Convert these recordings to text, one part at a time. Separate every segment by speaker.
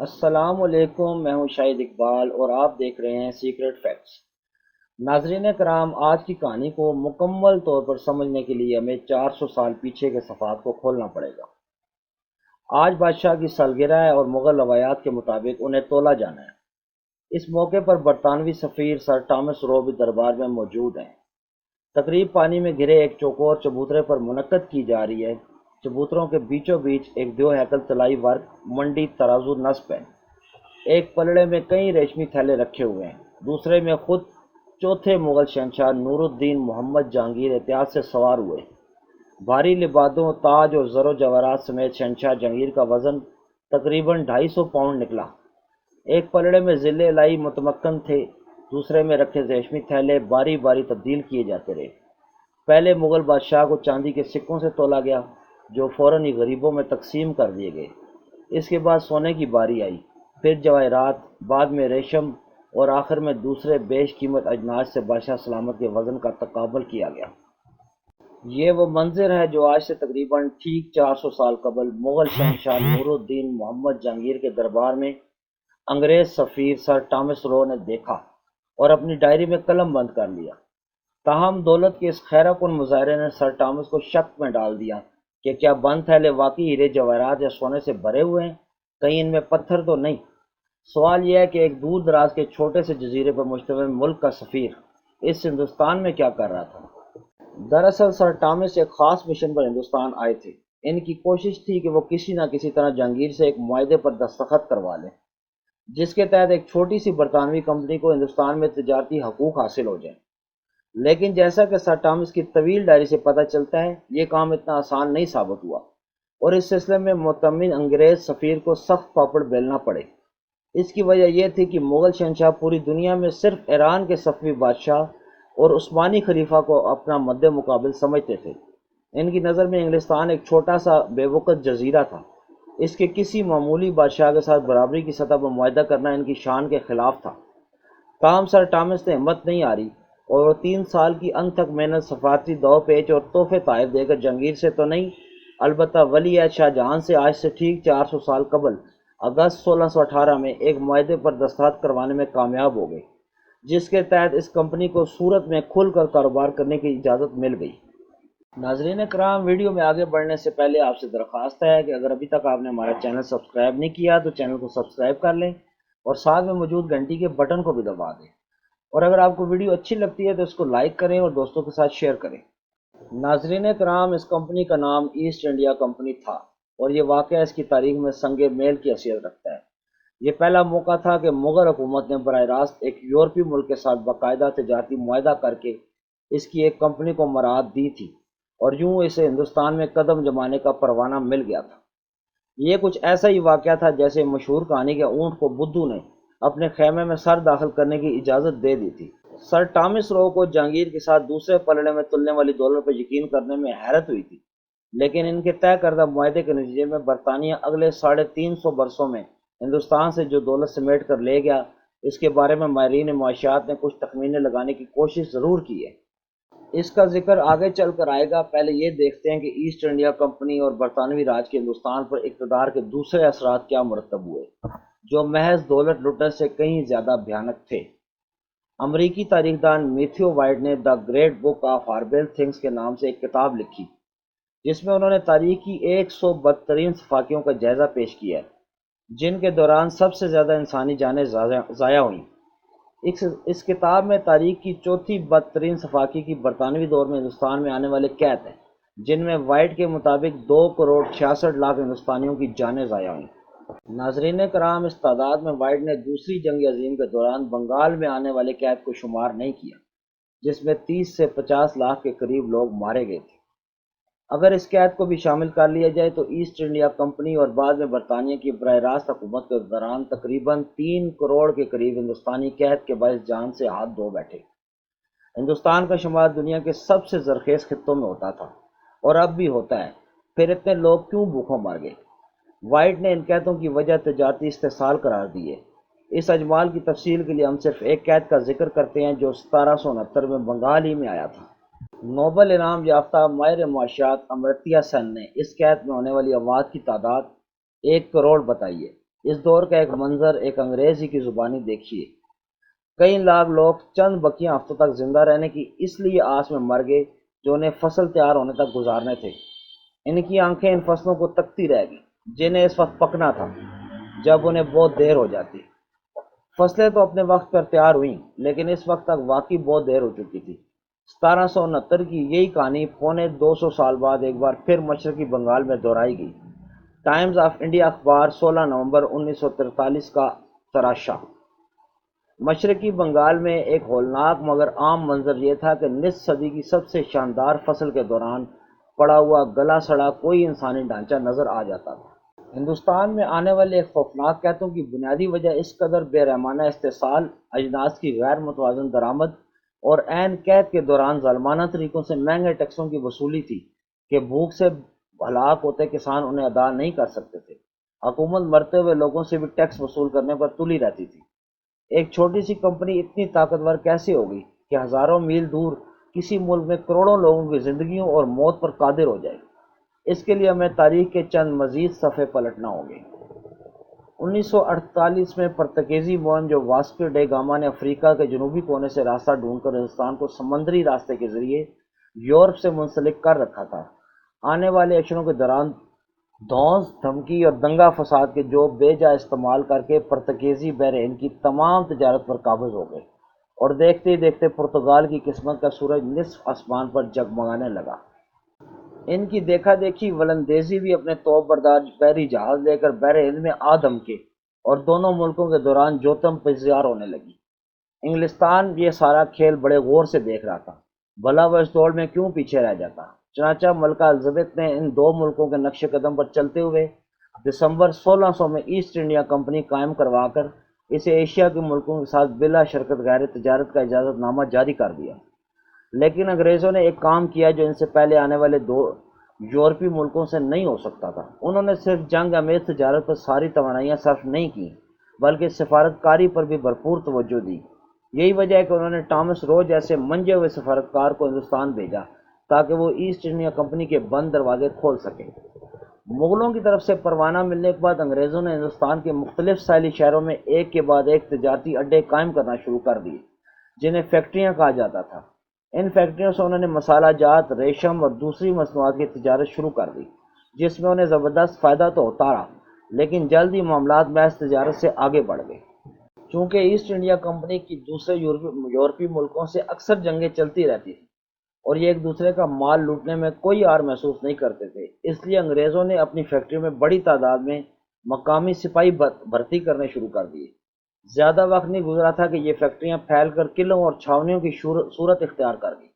Speaker 1: السلام علیکم، میں ہوں شاہد اقبال اور آپ دیکھ رہے ہیں سیکرٹ فیکٹس۔ ناظرین کرام، آج کی کہانی کو مکمل طور پر سمجھنے کے لیے ہمیں 400 سال پیچھے کے صفحات کو کھولنا پڑے گا۔ آج بادشاہ کی سالگرہ ہے اور مغل روایات کے مطابق انہیں تولا جانا ہے۔ اس موقع پر برطانوی سفیر سر ٹامس رو بھی دربار میں موجود ہیں۔ تقریب پانی میں گرے ایک چوکور چبوترے پر منعقد کی جا رہی ہے۔ چبوتروں کے بیچوں بیچ ایک دیو ہیکل طلائی ورق منڈی ترازو نصب ہے۔ ایک پلڑے میں کئی ریشمی تھیلے رکھے ہوئے ہیں، دوسرے میں خود چوتھے مغل شہنشاہ نور الدین محمد جہانگیر احتیاط سے سوار ہوئے۔ بھاری لبادوں، تاج اور زر و جواہرات سمیت شہنشاہ جہانگیر کا وزن تقریباً 250 پاؤنڈ نکلا۔ ایک پلڑے میں ضلع الہی متمکن تھے، دوسرے میں رکھے ریشمی تھیلے باری باری تبدیل کیے جاتے رہے۔ پہلے مغل بادشاہ کو چاندی کے سکوں سے تولا گیا، جو فوراً ہی غریبوں میں تقسیم کر دیے گئے۔ اس کے بعد سونے کی باری آئی، پھر جواہرات، بعد میں ریشم اور آخر میں دوسرے بیش قیمت اجناس سے بادشاہ سلامت کے وزن کا تقابل کیا گیا۔ یہ وہ منظر ہے جو آج سے تقریباً ٹھیک 400 سال قبل مغل شہنشاہ نور الدین محمد جہانگیر کے دربار میں انگریز سفیر سر ٹامس رو نے دیکھا اور اپنی ڈائری میں قلم بند کر لیا۔ تاہم دولت کے اس خیرہ کن مظاہرے نے سر ٹامس کو شک میں ڈال دیا کہ کیا بند تھیلے واقعی ہیرے جواہرات یا سونے سے بھرے ہوئے ہیں، کہیں ان میں پتھر تو نہیں۔ سوال یہ ہے کہ ایک دور دراز کے چھوٹے سے جزیرے پر مشتمل ملک کا سفیر اس ہندوستان میں کیا کر رہا تھا؟ دراصل سر ٹامس ایک خاص مشن پر ہندوستان آئے تھے۔ ان کی کوشش تھی کہ وہ کسی نہ کسی طرح جہانگیر سے ایک معاہدے پر دستخط کروا لیں، جس کے تحت ایک چھوٹی سی برطانوی کمپنی کو ہندوستان میں تجارتی حقوق حاصل ہو جائیں۔ لیکن جیسا کہ سر ٹامس کی طویل ڈائری سے پتہ چلتا ہے، یہ کام اتنا آسان نہیں ثابت ہوا اور اس سلسلے میں مطمئن انگریز سفیر کو سخت پاپڑ بیلنا پڑے۔ اس کی وجہ یہ تھی کہ مغل شہنشاہ پوری دنیا میں صرف ایران کے صفوی بادشاہ اور عثمانی خلیفہ کو اپنا مد مقابل سمجھتے تھے۔ ان کی نظر میں انگلستان ایک چھوٹا سا بے وقت جزیرہ تھا۔ اس کے کسی معمولی بادشاہ کے ساتھ برابری کی سطح پر معاہدہ کرنا ان کی شان کے خلاف تھا۔ تاہم سر ٹامس نے ہمت نہیں ہاری اور وہ 3 سال کی انتھک محنت، سفارتی دو پیچ اور تحفے تحائف دے کر جہانگیر سے تو نہیں، البتہ ولی عہد شاہ جہاں سے آج سے ٹھیک 400 سال قبل اگست 1618 میں ایک معاہدے پر دستخط کروانے میں کامیاب ہو گئے، جس کے تحت اس کمپنی کو سورت میں کھل کر کاروبار کرنے کی اجازت مل گئی۔ ناظرین کرام، ویڈیو میں آگے بڑھنے سے پہلے آپ سے درخواست ہے کہ اگر ابھی تک آپ نے ہمارا چینل سبسکرائب نہیں کیا تو چینل کو سبسکرائب کر لیں اور ساتھ میں موجود گھنٹی کے بٹن کو بھی دبا دیں، اور اگر آپ کو ویڈیو اچھی لگتی ہے تو اس کو لائک کریں اور دوستوں کے ساتھ شیئر کریں۔ ناظرین کرام، اس کمپنی کا نام ایسٹ انڈیا کمپنی تھا اور یہ واقعہ اس کی تاریخ میں سنگ میل کی حیثیت رکھتا ہے۔ یہ پہلا موقع تھا کہ مغل حکومت نے براہ راست ایک یورپی ملک کے ساتھ باقاعدہ تجارتی معاہدہ کر کے اس کی ایک کمپنی کو مراعات دی تھی اور یوں اسے ہندوستان میں قدم جمانے کا پروانہ مل گیا تھا۔ یہ کچھ ایسا ہی واقعہ تھا جیسے مشہور کہانی کے اونٹ کو بدھو نے اپنے خیمے میں سر داخل کرنے کی اجازت دے دی تھی۔ سر ٹامس رو کو جہانگیر کے ساتھ دوسرے پلڑے میں تلنے والی دولت پر یقین کرنے میں حیرت ہوئی تھی، لیکن ان کے طے کردہ معاہدے کے نتیجے میں برطانیہ اگلے 350 برسوں میں ہندوستان سے جو دولت سمیٹ کر لے گیا، اس کے بارے میں ماہرین معاشیات نے کچھ تخمینے لگانے کی کوشش ضرور کی ہے۔ اس کا ذکر آگے چل کر آئے گا، پہلے یہ دیکھتے ہیں کہ ایسٹ انڈیا کمپنی اور برطانوی راج کے ہندوستان پر اقتدار کے دوسرے اثرات کیا مرتب ہوئے، جو محض دولت لوٹنے سے کہیں زیادہ بھیانک تھے۔ امریکی تاریخ دان میتھیو وائٹ نے the great book of herbal things کے نام سے ایک کتاب لکھی، جس میں انہوں نے تاریخ کی 100 بدترین سفاکیوں کا جائزہ پیش کیا ہے، جن کے دوران سب سے زیادہ انسانی جانیں ضائع ہوئیں۔ اس کتاب میں تاریخ کی چوتھی بدترین سفاکی کی برطانوی دور میں ہندوستان میں آنے والے قحط ہیں، جن میں وائٹ کے مطابق 2 کروڑ 66 لاکھ ہندوستانیوں کی جانیں ضائع ہوئیں۔ ناظرین کرام، اس تعداد میں وائٹ نے دوسری جنگ عظیم کے دوران بنگال میں آنے والے قحط کو شمار نہیں کیا، جس میں 30 سے 50 لاکھ کے قریب لوگ مارے گئے تھے۔ اگر اس قحط کو بھی شامل کر لیا جائے تو ایسٹ انڈیا کمپنی اور بعد میں برطانیہ کی براہ راست حکومت کے دوران تقریباً 3 کروڑ کے قریب ہندوستانی قحط کے باعث جان سے ہاتھ دھو بیٹھے۔ ہندوستان کا شمار دنیا کے سب سے زرخیز خطوں میں ہوتا تھا اور اب بھی ہوتا ہے، پھر اتنے لوگ کیوں بھوکوں مر گئے؟ وائٹ نے ان قحطوں کی وجہ تجارتی استحصال قرار دی ہے۔ اس اجمال کی تفصیل کے لیے ہم صرف ایک قحط کا ذکر کرتے ہیں جو 1769 میں بنگال ہی میں آیا تھا۔ نوبل انعام یافتہ ماہر معاشیات امرتیا سین نے اس قحط میں ہونے والی اموات کی تعداد 1 کروڑ بتائی ہے۔ اس دور کا ایک منظر ایک انگریزی کی زبانی دیکھیے۔ کئی لاکھ لوگ چند بقیہ ہفتوں تک زندہ رہنے کی اس لیے آس میں مر گئے جو انہیں فصل تیار ہونے تک گزارنے تھے۔ ان کی آنکھیں ان فصلوں کو تکتی رہ گئیں جنہیں اس وقت پکنا تھا جب انہیں بہت دیر ہو جاتی۔ فصلیں تو اپنے وقت پر تیار ہوئیں لیکن اس وقت تک واقعی بہت دیر ہو چکی تھی۔ 1769 کی یہی کہانی پونے 200 سال بعد ایک بار پھر مشرقی بنگال میں دہرائی گئی۔ ٹائمز آف انڈیا اخبار 16 نومبر 1943 کا تراشا۔ مشرقی بنگال میں ایک ہولناک مگر عام منظر یہ تھا کہ نصف صدی کی سب سے شاندار فصل کے دوران پڑا ہوا گلا سڑا کوئی انسانی ڈھانچہ نظر آ جاتا تھا۔ ہندوستان میں آنے والے ایک خوفناک قحطوں کی بنیادی وجہ اس قدر بے رحمانہ استحصال، اجناس کی غیر متوازن درآمد اور عین قحط کے دوران ظالمانہ طریقوں سے مہنگے ٹیکسوں کی وصولی تھی کہ بھوک سے ہلاک ہوتے کسان انہیں ادا نہیں کر سکتے تھے۔ حکومت مرتے ہوئے لوگوں سے بھی ٹیکس وصول کرنے پر تلی رہتی تھی۔ ایک چھوٹی سی کمپنی اتنی طاقتور کیسے ہوگی کہ ہزاروں میل دور کسی ملک میں کروڑوں لوگوں کی زندگیوں اور موت پر قادر ہو جائے؟ اس کے لیے ہمیں تاریخ کے چند مزید صفحے پلٹنا ہوں گے۔ 1948 میں پرتگیزی مہم جو واسکو ڈے گاما نے افریقہ کے جنوبی کونے سے راستہ ڈھونڈ کر ہندوستان کو سمندری راستے کے ذریعے یورپ سے منسلک کر رکھا تھا، آنے والے اشروں کے دوران دھونس، دھمکی اور دنگا فساد کے جو بے جا استعمال کر کے پرتگیزی بحر ہند کی تمام تجارت پر قابض ہو گئے اور دیکھتے ہی دیکھتے پرتگال کی قسمت کا سورج نصف آسمان پر جگمگانے لگا۔ ان کی دیکھا دیکھی ولندیزی بھی اپنے توپ بردار بحری جہاز لے کر بحر ہند میں آ دھمکے اور دونوں ملکوں کے دوران جوتم پذیرا ہونے لگی۔ انگلستان یہ سارا کھیل بڑے غور سے دیکھ رہا تھا، بھلا وہ اس دوڑ میں کیوں پیچھے رہ جاتا۔ چنانچہ ملکہ الزبتھ نے ان دو ملکوں کے نقش قدم پر چلتے ہوئے دسمبر 1600 میں ایسٹ انڈیا کمپنی قائم کروا کر اسے ایشیا کے ملکوں کے ساتھ بلا شرکت غیر تجارت کا اجازت نامہ جاری کر دیا۔ لیکن انگریزوں نے ایک کام کیا جو ان سے پہلے آنے والے دو یورپی ملکوں سے نہیں ہو سکتا تھا۔ انہوں نے صرف جنگ آمیز تجارت پر ساری توانائیاں صرف نہیں کی بلکہ سفارت کاری پر بھی بھرپور توجہ دی۔ یہی وجہ ہے کہ انہوں نے ٹامس رو جیسے منجے ہوئے سفارتکار کو ہندوستان بھیجا تاکہ وہ ایسٹ انڈیا کمپنی کے بند دروازے کھول سکے۔ مغلوں کی طرف سے پروانہ ملنے کے بعد انگریزوں نے ہندوستان کے مختلف ساحلی شہروں میں ایک کے بعد ایک تجارتی اڈے قائم کرنا شروع کر دیے جنہیں فیکٹریاں کہا جاتا تھا۔ ان فیکٹریوں سے انہوں نے مسالہ جات، ریشم اور دوسری مصنوعات کی تجارت شروع کر دی جس میں انہیں زبردست فائدہ تو ہوتا رہا لیکن جلد ہی معاملات محض تجارت سے آگے بڑھ گئے۔ چونکہ ایسٹ انڈیا کمپنی کی دوسرے یورپی ملکوں سے اکثر جنگیں چلتی رہتی تھیں اور یہ ایک دوسرے کا مال لوٹنے میں کوئی آر محسوس نہیں کرتے تھے، اس لیے انگریزوں نے اپنی فیکٹریوں میں بڑی تعداد میں مقامی سپاہی بھرتی کرنے شروع کر دیے۔ زیادہ وقت نہیں گزرا تھا کہ یہ فیکٹریاں پھیل کر قلعوں اور چھاونیوں کی صورت اختیار کر گئیں۔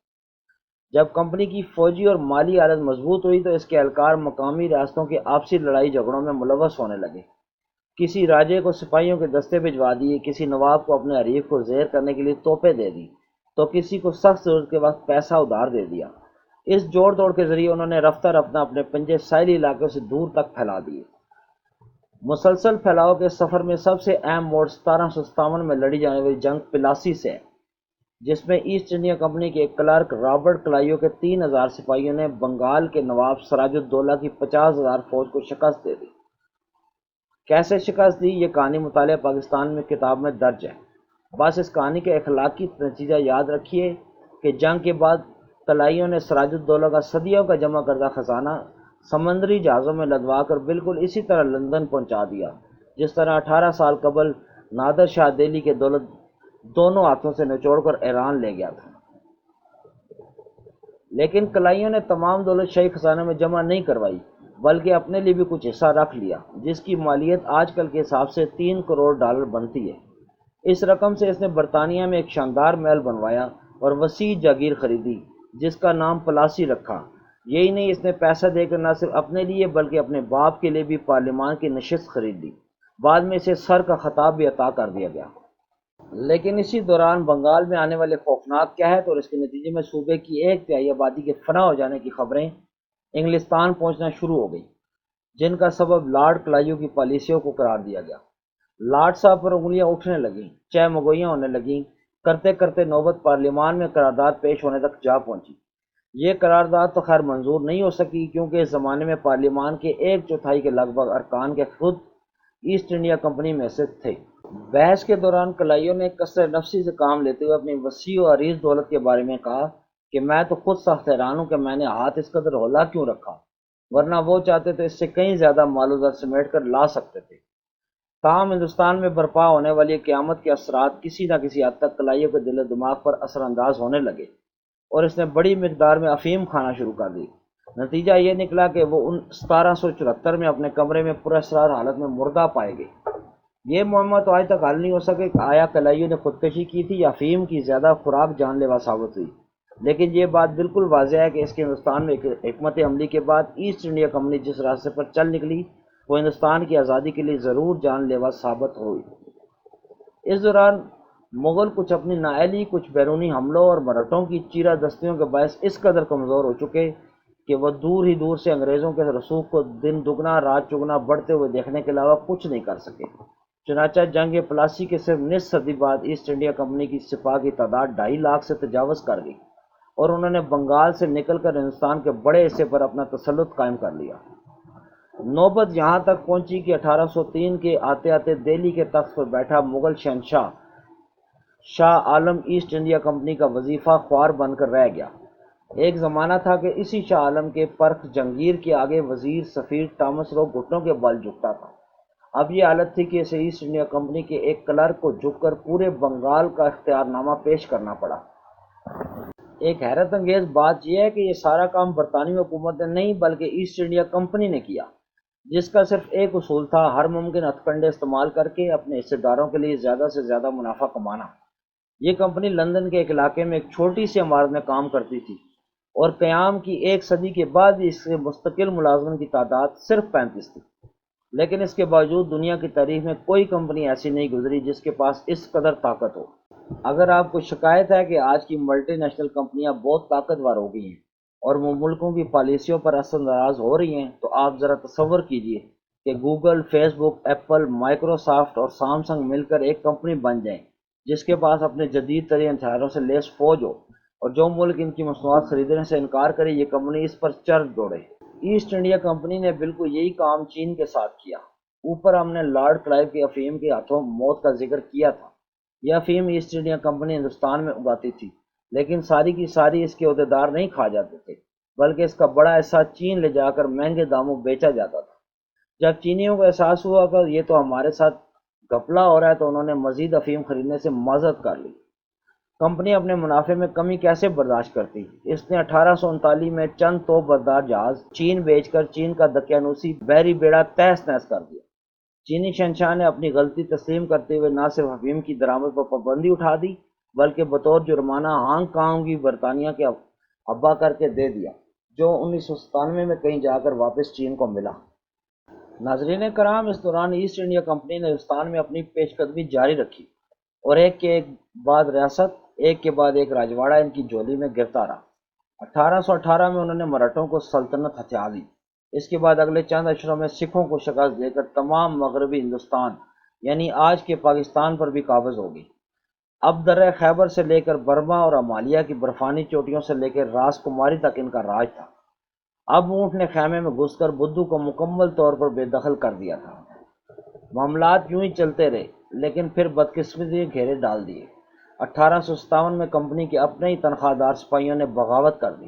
Speaker 1: جب کمپنی کی فوجی اور مالی حالت مضبوط ہوئی تو اس کے اہلکار مقامی ریاستوں کے آپسی لڑائی جھگڑوں میں ملوث ہونے لگے۔ کسی راجے کو سپاہیوں کے دستے بھجوا دیے، کسی نواب کو اپنے حریف کو زیر کرنے کے لیے توپیں دے دی تو کسی کو سخت ضرورت کے وقت پیسہ ادھار دے دیا۔ اس جوڑ توڑ کے ذریعے انہوں نے رفتہ رفتہ اپنے پنجے ساحلی علاقوں سے دور تک پھیلا دیے۔ مسلسل پھیلاؤ کے سفر میں سب سے اہم موڑ 1757 میں لڑی جانے والی جنگ پلاسی سے ہے جس میں ایسٹ انڈیا کمپنی کے ایک کلرک رابرٹ کلائیو کے 3000 سپاہیوں نے بنگال کے نواب سراج الدولہ کی 50,000 فوج کو شکست دے دی۔ کیسے شکست دی یہ کہانی مطالعہ پاکستان میں کتاب میں درج ہے۔ بس اس کہانی کے اخلاقی نتیجہ یاد رکھیے کہ جنگ کے بعد کلائیوں نے سراج الدولہ کا صدیوں کا جمع کردہ خزانہ سمندری جہازوں میں لدوا کر بالکل اسی طرح لندن پہنچا دیا جس طرح 18 سال قبل نادر شاہ دہلی کے دولت دونوں ہاتھوں سے نچوڑ کر ایران لے گیا تھا۔ لیکن کلائیوں نے تمام دولت شاہی خزانوں میں جمع نہیں کروائی بلکہ اپنے لیے بھی کچھ حصہ رکھ لیا جس کی مالیت آج کل کے حساب سے 3 کروڑ ڈالر بنتی ہے۔ اس رقم سے اس نے برطانیہ میں ایک شاندار محل بنوایا اور وسیع جاگیر خریدی جس کا نام پلاسی رکھا۔ یہی نہیں، اس نے پیسہ دے کر نہ صرف اپنے لیے بلکہ اپنے باپ کے لیے بھی پارلیمان کی نشست خرید لی۔ بعد میں اسے سر کا خطاب بھی عطا کر دیا گیا۔ لیکن اسی دوران بنگال میں آنے والے خوفناک قحط اور اس کے نتیجے میں صوبے کی 1/3 آبادی کے فنا ہو جانے کی خبریں انگلستان پہنچنا شروع ہو گئی جن کا سبب لارڈ کلائیو کی پالیسیوں کو قرار دیا گیا۔ لارڈ صاحب پر انگلیاں اٹھنے لگیں، چہ مگوئیاں ہونے لگیں، کرتے کرتے نوبت پارلیمان میں قرارداد پیش ہونے تک جا پہنچی۔ یہ قرارداد تو خیر منظور نہیں ہو سکی، کیونکہ اس زمانے میں پارلیمان کے ایک چوتھائی کے لگ بھگ ارکان کے خود ایسٹ انڈیا کمپنی میں سے تھے۔ بحث کے دوران کلائیو نے کثر نفسی سے کام لیتے ہوئے اپنی وسیع و عریض دولت کے بارے میں کہا کہ میں تو خود سخت حیران ہوں کہ میں نے ہاتھ اس قدر ہلا کیوں رکھا، ورنہ وہ چاہتے تو اس سے کہیں زیادہ مال و زر سمیٹ کر لا سکتے تھے۔ تاہم ہندوستان میں برپا ہونے والی قیامت کے اثرات کسی نہ کسی حد تک کلائیو کے دل و دماغ پر اثر انداز ہونے لگے، اور اس نے بڑی مقدار میں افیم کھانا شروع کر دی۔ نتیجہ یہ نکلا کہ وہ 1774 میں اپنے کمرے میں پراسرار حالت میں مردہ پائے گئے۔ یہ معمہ تو آج تک حل نہیں ہو سکے کہ آیا کلائیو نے خودکشی کی تھی یا افیم کی زیادہ خوراک جان لیوا ثابت ہوئی، لیکن یہ بات بالکل واضح ہے کہ اس کے ہندوستان میں حکمت عملی کے بعد ایسٹ انڈیا کمپنی جس راستے پر چل نکلی وہ ہندوستان کی آزادی کے لیے ضرور جان لیوا ثابت ہوئی۔ اس دوران مغل کچھ اپنی نااہلی، کچھ بیرونی حملوں اور مراٹھوں کی چیرہ دستیوں کے باعث اس قدر کمزور ہو چکے کہ وہ دور ہی دور سے انگریزوں کے رسوخ کو دن دگنا رات چگنا بڑھتے ہوئے دیکھنے کے علاوہ کچھ نہیں کر سکے۔ چنانچہ جنگ پلاسی کے صرف نصف صدی بعد ایسٹ انڈیا کمپنی کی سپاہ کی تعداد 2.5 لاکھ سے تجاوز کر گئی، اور انہوں نے بنگال سے نکل کر ہندوستان کے بڑے حصے پر اپنا تسلط قائم کر لیا۔ نوبت یہاں تک پہنچی کہ 1803 کے آتے آتے دہلی کے تخت پر بیٹھا مغل شہنشاہ Shah Alam East India company کا وظیفہ خوار بن کر رہ گیا۔ ایک زمانہ تھا کہ اسی شاہ عالم کے پرکھ جنگیر کے آگے وزیر سفیر تامس رو گھٹنوں کے بل جھکتا تھا۔ اب یہ حالت تھی کہ اسے ایسٹ انڈیا کمپنی کے ایک کلرک کو جھک کر پورے بنگال کا اختیار نامہ پیش کرنا پڑا۔ ایک حیرت انگیز بات یہ ہے کہ یہ سارا کام برطانوی حکومت نے نہیں بلکہ ایسٹ انڈیا کمپنی نے کیا، جس کا صرف ایک اصول تھا: ہر ممکن ہتھ کنڈے استعمال کر کے اپنے حصے داروں کے لیے زیادہ سے زیادہ منافع کمانا۔ یہ کمپنی لندن کے ایک علاقے میں ایک چھوٹی سی عمارت میں کام کرتی تھی، اور قیام کی ایک صدی کے بعد بھی اس کے مستقل ملازمین کی تعداد صرف 35 تھی۔ لیکن اس کے باوجود دنیا کی تاریخ میں کوئی کمپنی ایسی نہیں گزری جس کے پاس اس قدر طاقت ہو۔ اگر آپ کو شکایت ہے کہ آج کی ملٹی نیشنل کمپنیاں بہت طاقتور ہو گئی ہیں اور وہ ملکوں کی پالیسیوں پر اثر انداز ہو رہی ہیں، تو آپ ذرا تصور کیجئے کہ گوگل، فیس بک، ایپل، مائکروسافٹ اور سامسنگ مل کر ایک کمپنی بن جائیں جس کے پاس اپنے جدید ترین ہتھیاروں سے لیس فوج ہو، اور جو ملک ان کی مصنوعات خریدنے سے انکار کرے یہ کمپنی اس پر چرچ دوڑے۔ ایسٹ انڈیا کمپنی نے بالکل یہی کام چین کے ساتھ کیا۔ اوپر ہم نے لارڈ کلائیو کے افیم کے ہاتھوں موت کا ذکر کیا تھا۔ یہ افیم ایسٹ انڈیا کمپنی ہندوستان میں اگاتی تھی، لیکن ساری کی ساری اس کے عہدیدار نہیں کھا جاتے تھے، بلکہ اس کا بڑا حصہ چین لے جا کر مہنگے داموں بیچا جاتا تھا۔ جب چینیوں کو احساس ہوا کہ یہ تو ہمارے ساتھ گھپلا ہو رہا ہے، تو انہوں نے مزید افیم خریدنے سے معذرت کر لی۔ کمپنی اپنے منافع میں کمی کیسے برداشت کرتی؟ اس نے 1839 میں چند توپ بردار جہاز چین بیچ کر چین کا دقیانوسی بحری بیڑا تہس نہس کر دیا۔ چینی شہنشاہ نے اپنی غلطی تسلیم کرتے ہوئے نہ صرف افیم کی درآمد پر پابندی اٹھا دی بلکہ بطور جرمانہ ہانگ کانگ کی برطانیہ کے حوالہ کر کے دے دیا، جو 1997 میں کہیں جا کر واپس چین کو ملا۔ ناظرین کرام، اس دوران ایسٹ انڈیا کمپنی نے ہندوستان میں اپنی پیش قدمی جاری رکھی، اور ایک کے بعد ریاست، ایک کے بعد ایک راجواڑہ ان کی جھولی میں گرتا رہا۔ 1818 میں انہوں نے مراٹھوں کو سلطنت ہتھیا دی۔ اس کے بعد اگلے چند اشروں میں سکھوں کو شکست دے کر تمام مغربی ہندوستان یعنی آج کے پاکستان پر بھی قابض ہو گئی۔ اب درہ خیبر سے لے کر برما اور ہمالیہ کی برفانی چوٹیوں سے لے کر راس کماری تک ان کا راج تھا۔ اب اونٹ نے خیمے میں گھس کر بدھو کو مکمل طور پر بے دخل کر دیا تھا۔ معاملات یوں ہی چلتے رہے، لیکن پھر بدقسمتی نے گھیرے ڈال دیے۔ 1857 میں کمپنی کے اپنے ہی تنخواہ دار سپاہیوں نے بغاوت کر دی،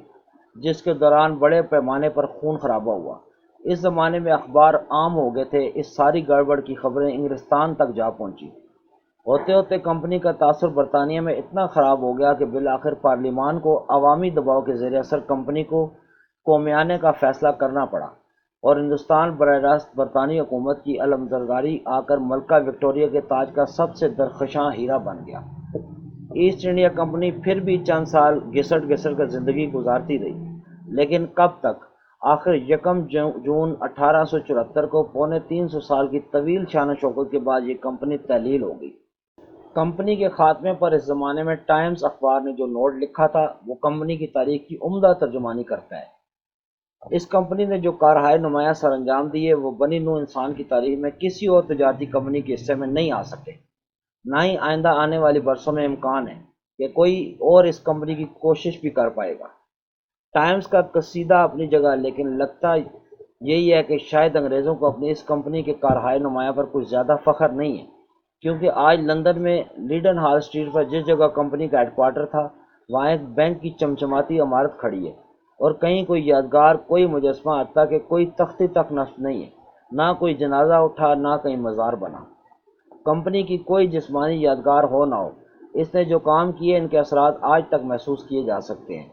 Speaker 1: جس کے دوران بڑے پیمانے پر خون خرابہ ہوا۔ اس زمانے میں اخبار عام ہو گئے تھے، اس ساری گڑبڑ کی خبریں انگلستان تک جا پہنچی۔ ہوتے ہوتے کمپنی کا تاثر برطانیہ میں اتنا خراب ہو گیا کہ بالآخر پارلیمان کو عوامی دباؤ کے زیر اثر کمپنی کو قومیانے کا فیصلہ کرنا پڑا، اور ہندوستان براہ راست برطانوی حکومت کی علمبرداری آ کر ملکہ وکٹوریہ کے تاج کا سب سے درخشاں ہیرا بن گیا۔ ایسٹ انڈیا کمپنی پھر بھی چند سال گھسٹ گھسٹ کر زندگی گزارتی رہی، لیکن کب تک؟ آخر یکم جون 1874 کو 350 سال کی طویل شان و شوکت کے بعد یہ کمپنی تحلیل ہو گئی۔ کمپنی کے خاتمے پر اس زمانے میں ٹائمز اخبار نے جو نوٹ لکھا تھا وہ کمپنی کی تاریخ کی عمدہ ترجمانی کرتا ہے۔ اس کمپنی نے جو کارہائے نمایاں سر انجام دیے وہ بنی نوع انسان کی تاریخ میں کسی اور تجارتی کمپنی کے حصے میں نہیں آ سکے، نہ ہی آئندہ آنے والی برسوں میں امکان ہے کہ کوئی اور اس کمپنی کی کوشش بھی کر پائے گا۔ ٹائمز کا قصیدہ اپنی جگہ، لیکن لگتا یہی ہے کہ شاید انگریزوں کو اپنی اس کمپنی کے کارہائے نمایاں پر کچھ زیادہ فخر نہیں ہے، کیونکہ آج لندن میں لیڈن ہال اسٹریٹ پر جس جگہ کمپنی کا ہیڈ کوارٹر تھا، وہاں ایک بینک کی چمچماتی عمارت کھڑی ہے، اور کہیں کوئی یادگار، کوئی مجسمہ، حتیٰ کہ کوئی تختی تک نصب نہیں ہے، نہ کوئی جنازہ اٹھا، نہ کہیں مزار بنا۔ کمپنی کی کوئی جسمانی یادگار ہو نہ ہو، اس نے جو کام کیے ان کے اثرات آج تک محسوس کیے جا سکتے ہیں۔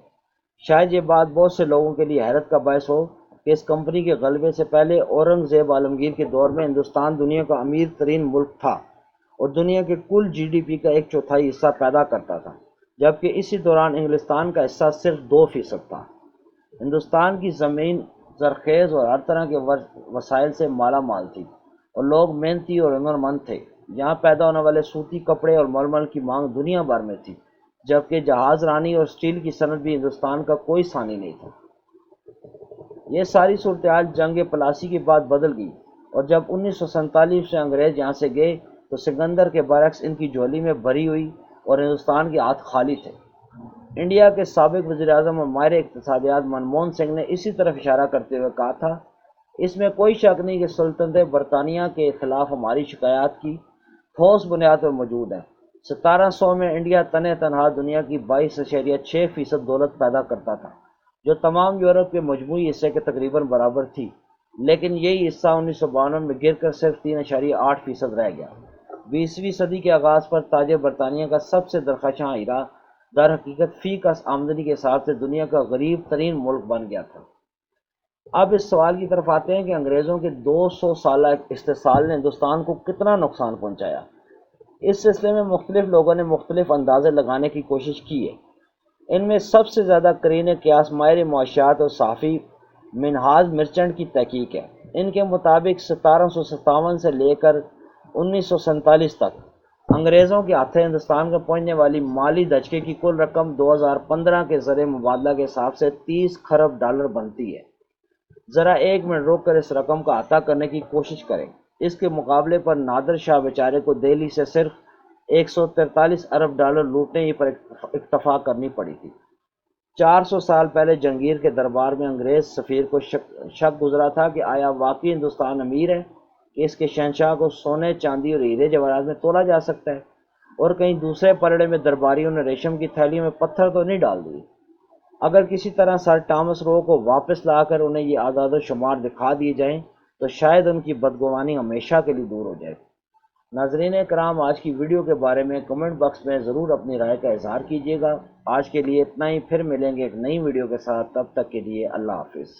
Speaker 1: شاید یہ بات بہت سے لوگوں کے لیے حیرت کا باعث ہو کہ اس کمپنی کے غلبے سے پہلے اورنگزیب عالمگیر کے دور میں ہندوستان دنیا کا امیر ترین ملک تھا اور دنیا کے کل جی ڈی پی کا 1/4 حصہ پیدا کرتا تھا، جبکہ اسی دوران انگلستان کا حصہ صرف 2% تھا۔ ہندوستان کی زمین زرخیز اور ہر طرح کے وسائل سے مالا مال تھی، اور لوگ محنتی اور ہنرمند تھے۔ یہاں پیدا ہونے والے سوتی کپڑے اور ململ کی مانگ دنیا بھر میں تھی، جبکہ جہاز رانی اور اسٹیل کی صنعت بھی ہندوستان کا کوئی ثانی نہیں تھا۔ یہ ساری صورتحال جنگ پلاسی کے بعد بدل گئی، اور جب 1947 سے انگریز یہاں سے گئے تو سکندر کے برعکس ان کی جھولی میں بھری ہوئی اور ہندوستان کے ہاتھ خالی تھے۔ انڈیا کے سابق وزیر اعظم اور ماہر اقتصادیات منموہن سنگھ نے اسی طرف اشارہ کرتے ہوئے کہا تھا، اس میں کوئی شک نہیں کہ سلطنت برطانیہ کے خلاف ہماری شکایات کی ٹھوس بنیاد پر موجود ہے۔ 1700 میں انڈیا تنہا دنیا کی 22.6% دولت پیدا کرتا تھا، جو تمام یورپ کے مجموعی حصے کے تقریباً برابر تھی، لیکن یہی حصہ 1952 میں گر کر صرف 3.8% رہ گیا۔ 20ویں صدی کے آغاز پر تاج برطانیہ کا سب سے درخشاں ہیرا در حقیقت فی کس آمدنی کے حساب سے دنیا کا غریب ترین ملک بن گیا تھا۔ اب اس سوال کی طرف آتے ہیں کہ انگریزوں کے 200 سالہ استحصال نے ہندوستان کو کتنا نقصان پہنچایا۔ اس سلسلے میں مختلف لوگوں نے مختلف اندازے لگانے کی کوشش کی ہے۔ ان میں سب سے زیادہ قرین قیاس ماہر معاشیات اور صحافی منہاج مرچنٹ کی تحقیق ہے۔ ان کے مطابق 1757 سے لے کر 1947 تک انگریزوں کے ہاتھوں ہندوستان کو پہنچنے والی مالی دھچکے کی کل رقم 2015 کے زر مبادلہ کے حساب سے 30 خرب ڈالر بنتی ہے۔ ذرا ایک منٹ روک کر اس رقم کا احاطہ کرنے کی کوشش کریں۔ اس کے مقابلے پر نادر شاہ بیچارے کو دہلی سے صرف 143 ارب ڈالر لوٹنے ہی پر اکتفا کرنی پڑی تھی۔ 400 سال پہلے جہانگیر کے دربار میں انگریز سفیر کو شک گزرا تھا کہ آیا واقعی ہندوستان امیر ہے کہ اس کے شہنشاہ کو سونے، چاندی اور ہیرے جواہرات میں تولا جا سکتا ہے، اور کہیں دوسرے پلڑے میں درباریوں نے ریشم کی تھیلیوں میں پتھر تو نہیں ڈال دیے۔ اگر کسی طرح سر ٹامس رو کو واپس لا کر انہیں یہ اعداد و شمار دکھا دیے جائیں تو شاید ان کی بدگمانی ہمیشہ کے لیے دور ہو جائے۔ ناظرین کرام، آج کی ویڈیو کے بارے میں کمنٹ باکس میں ضرور اپنی رائے کا اظہار کیجیے گا۔ آج کے لیے اتنا ہی، پھر ملیں گے ایک نئی ویڈیو کے ساتھ، تب تک کے لیے اللہ حافظ۔